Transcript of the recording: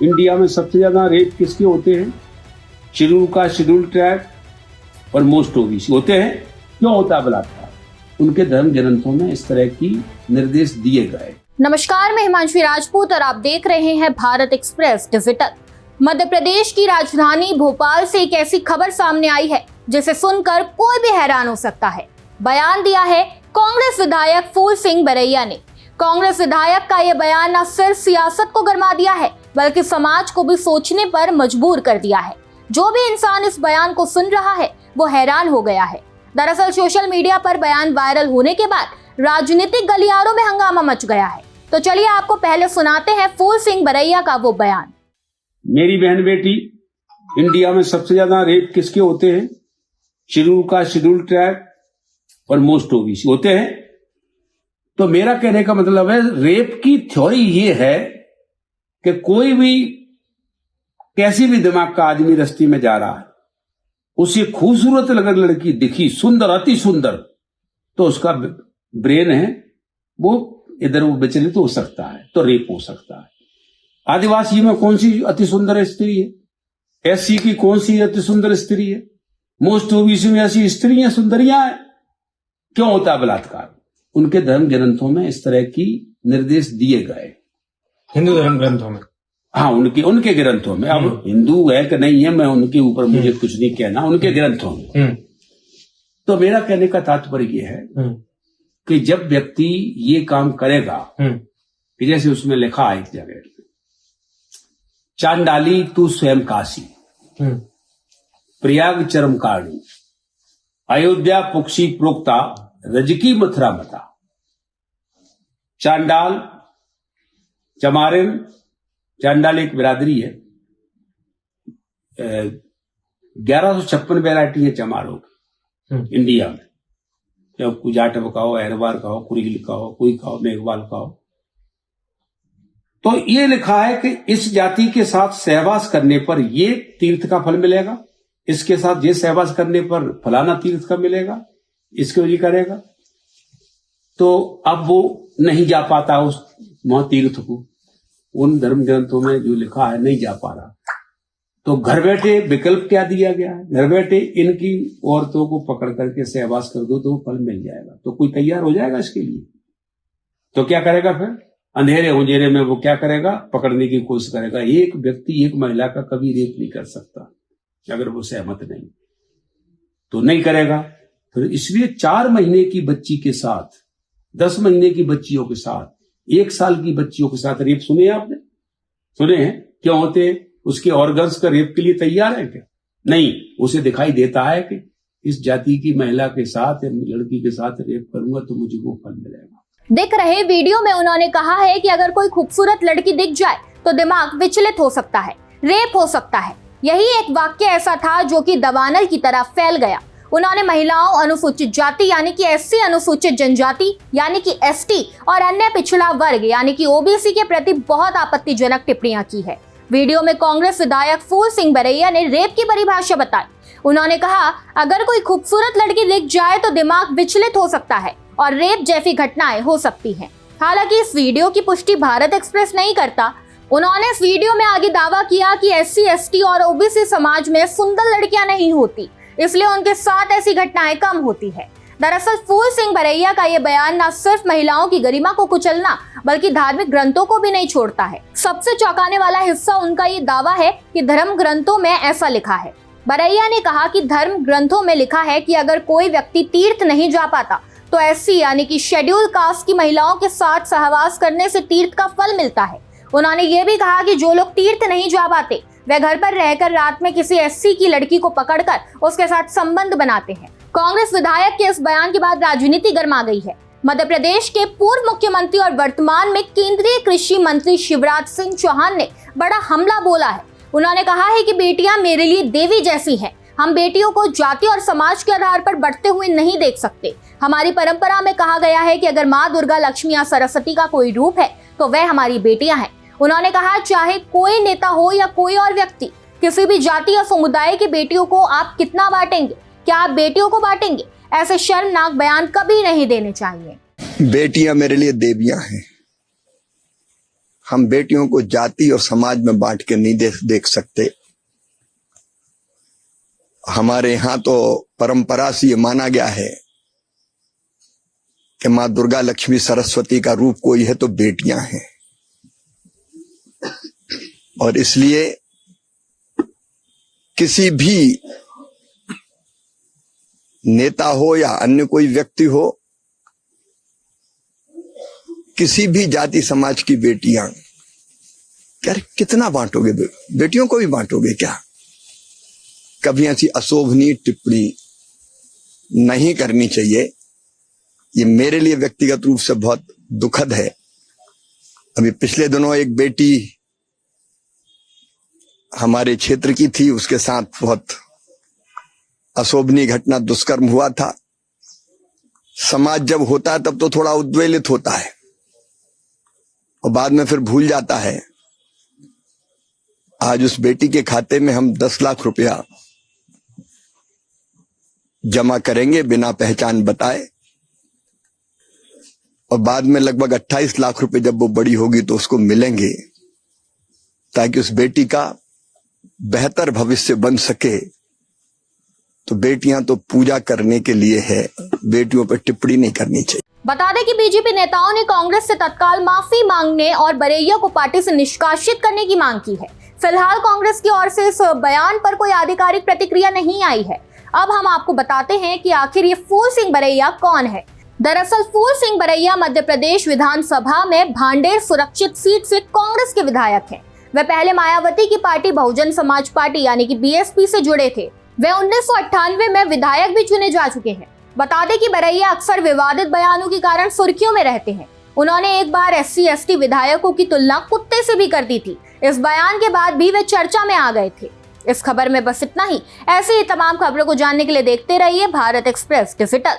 India में सबसे ज्यादा रेप किसके होते हैं? शेड्यूल कास्ट, शेड्यूल ट्राइब और मोस्ट ओबीसी होते हैं। क्यों होता है बलात्कार? उनके धर्म ग्रंथों में इस तरह की निर्देश दिए गए। नमस्कार, मैं हिमांशी राजपूत और आप देख रहे हैं भारत एक्सप्रेस डिजिटल। मध्य प्रदेश की राजधानी भोपाल से एक ऐसी खबर सामने आई है जिसे सुनकर कोई भी हैरान हो सकता है। बयान दिया है कांग्रेस विधायक फूल सिंह बरैया ने। कांग्रेस विधायक का यह बयान न सिर्फ सियासत को गरमा दिया है बल्कि समाज को भी सोचने पर मजबूर कर दिया है। जो भी इंसान इस बयान को सुन रहा है वो हैरान हो गया है। दरअसल सोशल मीडिया पर बयान वायरल होने के बाद राजनीतिक गलियारों में हंगामा मच गया है। तो चलिए आपको पहले सुनाते हैं फूल सिंह बरैया का वो बयान। मेरी बहन बेटी, इंडिया में सबसे ज्यादा रेप किसके होते हैं? शेड्यूल कास्ट, शेड्यूल ट्राइब और मोस्ट ओबीसी होते हैं। तो मेरा कहने का मतलब है, रेप की थ्योरी ये है कि कोई भी कैसी भी दिमाग का आदमी रास्ते में जा रहा है, उसे खूबसूरत अगर लड़की दिखी, सुंदर, अति सुंदर, तो उसका ब्रेन है वो इधर वो विचलित हो सकता है, तो रेप हो सकता है। आदिवासी में कौन सी अति सुंदर स्त्री है? एससी की कौन सी अति सुंदर स्त्री है? मोस्ट ओबीसी में ऐसी स्त्रियां सुंदरियां हैं। क्यों होता है बलात्कार? उनके धर्म ग्रंथों में इस तरह की निर्देश दिए गए। हिंदू धर्म ग्रंथों में? हाँ, उनके ग्रंथों में। अब हिंदू है कि नहीं है, मैं उनके ऊपर मुझे कुछ नहीं कहना, उनके ग्रंथों में। तो मेरा कहने का तात्पर्य यह है कि जब व्यक्ति ये काम करेगा कि जैसे उसमें लिखा है एक जगह, चांडाली तू स्वयं काशी, प्रयाग चरम कारणी, अयोध्या पुक्षी प्रोक्ता, रजकी मथुरा मता। चांडाल, चमारिन, चांडाल एक बिरादरी है। 1156 वैरायटी है चमारों की इंडिया में। जब कोई जाटव का हो, अहरवार का हो, कुरील का हो, कोई का हो, मेघवाल का हो। तो ये लिखा है कि इस जाति के साथ सहवास करने पर ये तीर्थ का फल मिलेगा, इसके साथ ये सहवास करने पर फलाना तीर्थ का मिलेगा, इसको ये करेगा। तो अब वो नहीं जा पाता उस तीर्थ को, उन धर्म ग्रंथों में जो लिखा है नहीं जा पा रहा। तो घर बैठे विकल्प क्या दिया गया है? घर बैठे इनकी औरतों को पकड़ करके सहवास कर दो तो फल मिल जाएगा। तो कोई तैयार हो जाएगा इसके लिए? तो क्या करेगा फिर? अंधेरे उंधेरे में वो क्या करेगा? पकड़ने की कोशिश करेगा। एक व्यक्ति एक महिला का कभी रेप नहीं कर सकता अगर वो सहमत नहीं, तो नहीं करेगा। फिर इसलिए 4 महीने की बच्ची के साथ, 10 महीने की बच्चियों के साथ, 1 साल की बच्चियों के साथ रेप सुने आपने? सुने हैं? क्यों होते हैं? उसके ऑर्गन्स का रेप के लिए तैयार है क्या? नहीं, उसे दिखाई देता है कि इस जाति की महिला के साथ, लड़की के साथ रेप करूंगा तो मुझे वो फल मिलेगा। दिख रहे वीडियो में उन्होंने कहा है कि अगर कोई खूबसूरत लड़की दिख जाए तो दिमाग विचलित हो सकता है, रेप हो सकता है। यही एक वाक्य ऐसा था जो कि दवानल की तरह फैल गया। उन्होंने महिलाओं, अनुसूचित जाति यानी कि एससी, अनुसूचित जनजाति यानी कि एसटी और अन्य पिछड़ा वर्ग यानी कि ओबीसी के प्रति बहुत आपत्तिजनक टिप्पणियां की है। वीडियो में कांग्रेस विधायक फूल सिंह बरैया ने रेप की परिभाषा बताई। उन्होंने कहा, अगर कोई खूबसूरत लड़की दिख जाए तो दिमाग विचलित हो सकता है और रेप जैसी घटनाएं हो सकती हैं। हालांकि इस वीडियो की पुष्टि भारत एक्सप्रेस नहीं करता। उन्होंने इस वीडियो में आगे दावा किया कि एससी, एसटी और ओबीसी समाज में सुंदर लड़कियां नहीं होती, इसलिए उनके साथ ऐसी घटनाएं कम होती है। दरअसल फूल सिंह बरैया का ये बयान न सिर्फ महिलाओं की गरिमा को कुचलना बल्कि धार्मिक ग्रंथों को भी नहीं छोड़ता है। सबसे चौंकाने वाला हिस्सा उनका ये दावा है कि धर्म ग्रंथों में ऐसा लिखा है। बरैया ने कहा कि धर्म ग्रंथों में लिखा है कि अगर कोई व्यक्ति तीर्थ नहीं जा पाता तो एससी यानी कि शेड्यूल कास्ट की महिलाओं के साथ सहवास करने से तीर्थ का फल मिलता है। उन्होंने ये भी कहा कि जो लोग तीर्थ नहीं जा पाते वे घर पर रहकर रात में किसी एससी की लड़की को पकड़कर उसके साथ संबंध बनाते हैं। कांग्रेस विधायक के इस बयान के बाद राजनीति गर्मा गई है। मध्य प्रदेश के पूर्व मुख्यमंत्री और वर्तमान में केंद्रीय कृषि मंत्री शिवराज सिंह चौहान ने बड़ा हमला बोला है। उन्होंने कहा है कि बेटियां मेरे लिए देवी जैसी हैं। हम बेटियों को जाति और समाज के आधार पर बढ़ते हुए नहीं देख सकते। हमारी परंपरा में कहा गया है कि अगर माँ दुर्गा, लक्ष्मी या सरस्वती का कोई रूप है तो वह हमारी बेटियां हैं। उन्होंने कहा, चाहे कोई नेता हो या कोई और व्यक्ति, किसी भी जाति या समुदाय की बेटियों को आप कितना बांटेंगे? क्या आप बेटियों को बांटेंगे? ऐसे शर्मनाक बयान कभी नहीं देने चाहिए। बेटियां मेरे लिए देवियां हैं। हम बेटियों को जाति और समाज में बांट के नहीं देख सकते। हमारे यहां तो परंपरा से ये माना गया है कि मां दुर्गा लक्ष्मी सरस्वती का रूप कोई है तो बेटियां हैं, और इसलिए किसी भी नेता हो या अन्य कोई व्यक्ति हो, किसी भी जाति समाज की बेटियां, यार कितना बांटोगे, बेटियों को भी बांटोगे क्या? कभी ऐसी अशोभनीय टिप्पणी नहीं करनी चाहिए। ये मेरे लिए व्यक्तिगत रूप से बहुत दुखद है। अभी पिछले दिनों एक बेटी हमारे क्षेत्र की थी, उसके साथ बहुत अशोभनीय घटना, दुष्कर्म हुआ था। समाज जब होता है तब तो थोड़ा उद्वेलित होता है और बाद में फिर भूल जाता है। आज उस बेटी के खाते में हम 10 लाख रुपया जमा करेंगे बिना पहचान बताए, और बाद में लगभग 28 लाख रुपए जब वो बड़ी होगी तो उसको मिलेंगे, ताकि उस बेटी का बेहतर भविष्य बन सके। तो बेटियां तो पूजा करने के लिए है, बेटियों पर टिप्पणी नहीं करनी चाहिए। बता दें कि बीजेपी नेताओं ने कांग्रेस से तत्काल माफी मांगने और बरैया को पार्टी से निष्कासित करने की मांग की है। फिलहाल कांग्रेस की ओर से इस बयान पर कोई आधिकारिक प्रतिक्रिया नहीं आई है। अब हम आपको बताते हैं कि आखिर ये फूल सिंह बरैया कौन है। दरअसल फूल सिंह बरैया मध्य प्रदेश विधानसभा में भांडेर सुरक्षित सीट से कांग्रेस के विधायक हैं। वे पहले मायावती की पार्टी बहुजन समाज पार्टी यानी कि बीएसपी से जुड़े थे। वे 1998 में विधायक भी चुने जा चुके हैं। बता दें कि बरैया अक्सर विवादित बयानों के कारण सुर्खियों में रहते हैं। उन्होंने एक बार SC/ST विधायकों की तुलना कुत्ते से भी कर दी थी। इस बयान के बाद भी वे चर्चा में आ गए थे। इस खबर में बस इतना ही। ऐसे ही तमाम खबरों को जानने के लिए देखते रहिए भारत एक्सप्रेस डिजिटल।